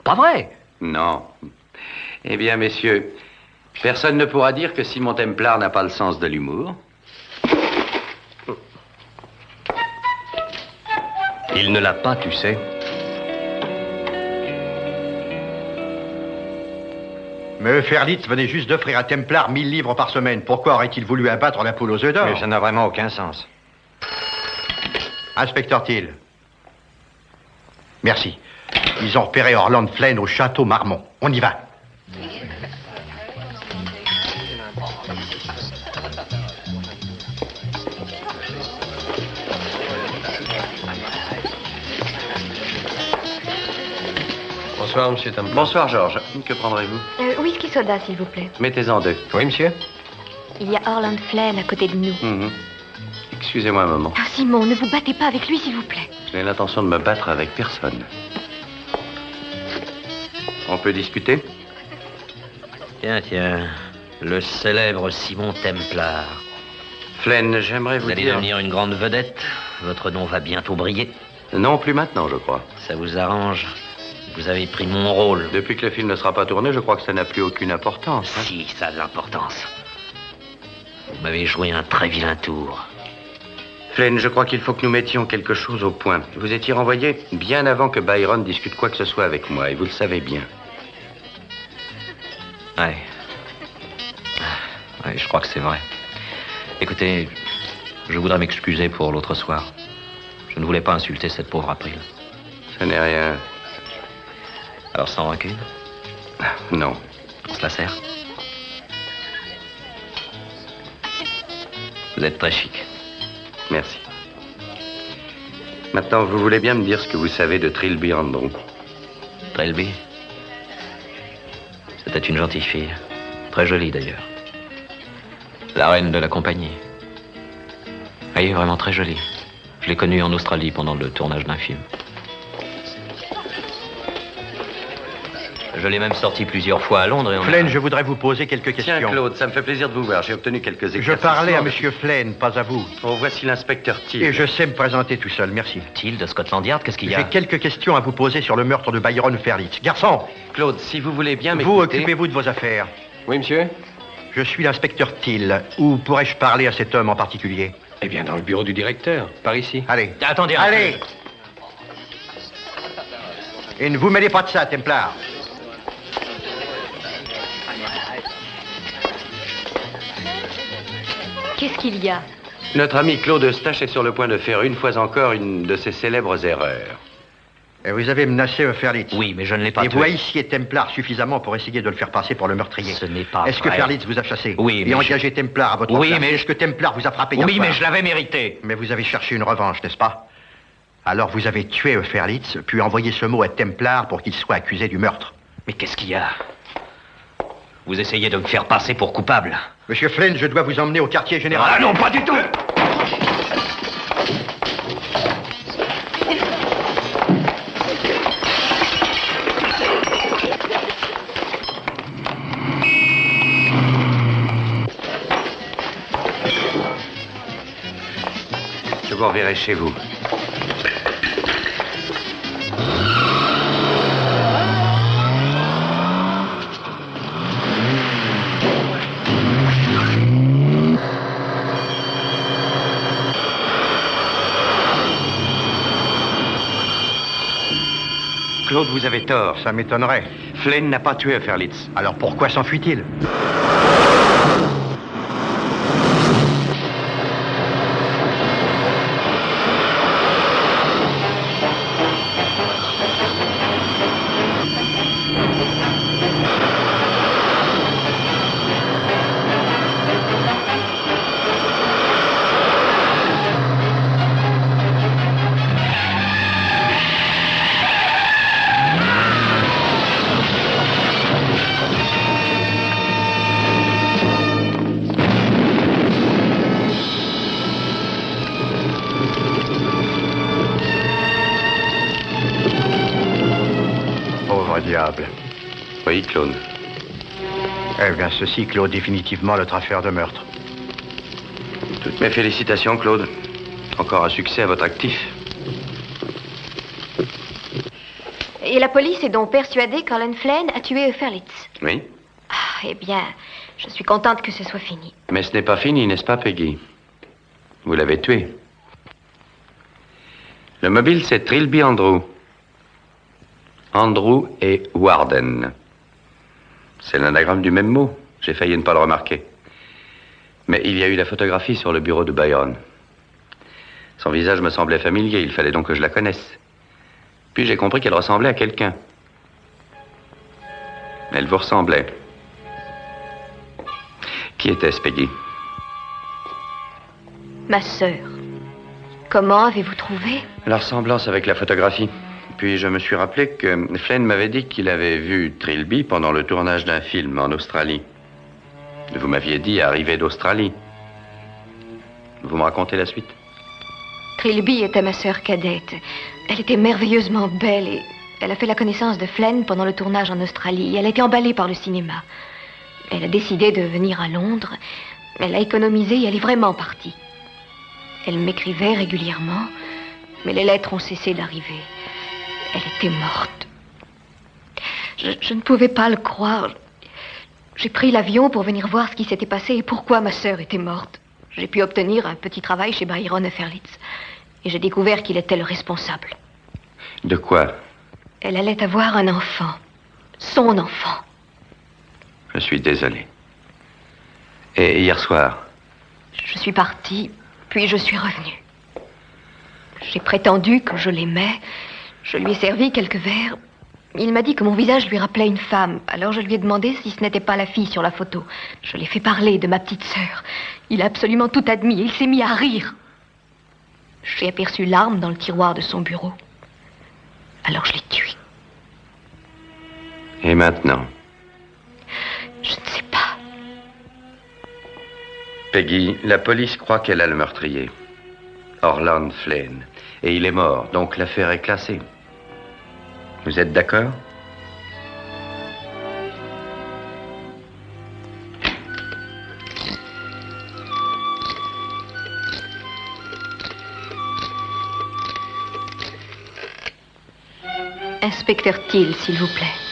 Pas vrai? Non. Eh bien, messieurs, personne ne pourra dire que Simon Templar n'a pas le sens de l'humour. Il ne l'a pas, tu sais. Mais Ferlitz venait juste d'offrir à Templar 1000 livres par semaine. Pourquoi aurait-il voulu abattre la poule aux œufs d'or? Mais ça n'a vraiment aucun sens. Inspecteur Thiel. Merci. Ils ont repéré Orland Flynn au château Marmont. On y va. Bonsoir, monsieur Templar. Bonsoir, Georges. Que prendrez-vous? Whisky soda, s'il vous plaît. Mettez-en 2. Oui, monsieur? Il y a Orland Flynn à côté de nous. Excusez-moi un moment. Ah, Simon, ne vous battez pas avec lui, s'il vous plaît. Je n'ai l'intention de me battre avec personne. On peut discuter? Tiens, le célèbre Simon Templar. Flynn, j'aimerais Vous vous allez dire... devenir une grande vedette. Votre nom va bientôt briller. Non, plus maintenant, je crois. Ça vous arrange? Vous avez pris mon rôle. Depuis que le film ne sera pas tourné, je crois que ça n'a plus aucune importance. Hein? Si, ça a de l'importance. Vous m'avez joué un très vilain tour. Flynn, je crois qu'il faut que nous mettions quelque chose au point. Vous étiez renvoyé bien avant que Byron discute quoi que ce soit avec moi, et vous le savez bien. Ouais, je crois que c'est vrai. Écoutez, je voudrais m'excuser pour l'autre soir. Je ne voulais pas insulter cette pauvre April. Ce n'est rien. Alors sans rancune? Non. On se la serre? Vous êtes très chic. Merci. Maintenant, vous voulez bien me dire ce que vous savez de Trilby Andrew? Trilby? C'était une gentille fille. Très jolie, d'ailleurs. La reine de la compagnie. Elle est vraiment très jolie. Je l'ai connue en Australie pendant le tournage d'un film. Je l'ai même sorti plusieurs fois à Londres et Flynn, je voudrais vous poser quelques questions. Tiens, Claude, ça me fait plaisir de vous voir. J'ai obtenu quelques éclaircissements. Je parlais à Monsieur Flynn, pas à vous. Oh, voici l'inspecteur Thiel. Et je sais me présenter tout seul, merci. Thiel de Scotland Yard, qu'est-ce qu'il y a? J'ai quelques questions à vous poser sur le meurtre de Byron Ferlitz. Garçon! Claude, si vous voulez bien Vous m'écouter... occupez-vous de vos affaires. Oui, monsieur? Je suis l'inspecteur Thiel. Où pourrais-je parler à cet homme en particulier? Eh bien, dans le bureau du directeur, par ici. Allez. Attendez, allez! Et ne vous mêlez pas de ça, Templar. Qu'est-ce qu'il y a? Notre ami Claude Eustache est sur le point de faire une fois encore une de ses célèbres erreurs. Et vous avez menacé Ferlitz. Oui, mais je ne l'ai pas tué. tué. Et vous haïssiez Templar suffisamment pour essayer de le faire passer pour le meurtrier. Ce n'est pas Est-ce que vrai. Ferlitz vous a chassé? Oui, mais et engagé Templar à votre Oui, place? mais... Est-ce que Templar vous a frappé hier Oui, soir? mais je l'avais mérité. Mais vous avez cherché une revanche, n'est-ce pas? Alors vous avez tué Ferlitz, puis envoyé ce mot à Templar pour qu'il soit accusé du meurtre. Mais qu'est-ce qu'il y a? Vous essayez de me faire passer pour coupable. Monsieur Flynn, je dois vous emmener au quartier général. Ah non, pas du tout! Je vous reverrai chez vous. Claude, vous avez tort. Ça m'étonnerait. Flynn n'a pas tué Ferlitz. Alors pourquoi s'enfuit-il? Diable. Oui, Claude. Eh bien, ceci clôt définitivement notre affaire de meurtre. Toutes mes félicitations, Claude. Encore un succès à votre actif. Et Et la police est donc persuadée qu'Alan Flynn a tué Ferlitz. Oui. Ah, eh bien, je suis contente que ce soit fini. Mais ce n'est pas fini, n'est-ce pas, Peggy? Vous l'avez tué. Le mobile, c'est Trilby Andrew. Andrew et Warden. C'est l'anagramme du même mot. J'ai failli ne pas le remarquer. Mais il y a eu la photographie sur le bureau de Byron. Son visage me semblait familier, il fallait donc que je la connaisse. Puis j'ai compris qu'elle ressemblait à quelqu'un. Elle vous ressemblait. Qui était-ce, Peggy? Ma sœur. Comment avez-vous trouvé? La ressemblance avec la photographie. Puis je me suis rappelé que Flynn m'avait dit qu'il avait vu Trilby pendant le tournage d'un film en Australie. Vous m'aviez dit arriver d'Australie. Vous me racontez la suite? Trilby était ma sœur cadette. Elle était merveilleusement belle et elle a fait la connaissance de Flynn pendant le tournage en Australie. Elle a été emballée par le cinéma. Elle a décidé de venir à Londres. Elle a économisé et elle est vraiment partie. Elle m'écrivait régulièrement, mais les lettres ont cessé d'arriver. Elle était morte. Je ne pouvais pas le croire. J'ai pris l'avion pour venir voir ce qui s'était passé et pourquoi ma sœur était morte. J'ai pu obtenir un petit travail chez Byron et Ferlitz. Et j'ai découvert qu'il était le responsable. De quoi? Elle allait avoir un enfant. Son enfant. Je suis désolé. Et hier soir? Je suis partie, puis je suis revenue. J'ai prétendu que je l'aimais. Je lui ai servi quelques verres. Il m'a dit que mon visage lui rappelait une femme. Alors je lui ai demandé si ce n'était pas la fille sur la photo. Je l'ai fait parler de ma petite sœur. Il a absolument tout admis et il s'est mis à rire. J'ai aperçu l'arme dans le tiroir de son bureau. Alors je l'ai tuée. Et maintenant? Je ne sais pas. Peggy, la police croit qu'elle a le meurtrier. Orland Flynn. Et il est mort, donc l'affaire est classée. Vous êtes d'accord? Inspecteur Thiel, s'il vous plaît.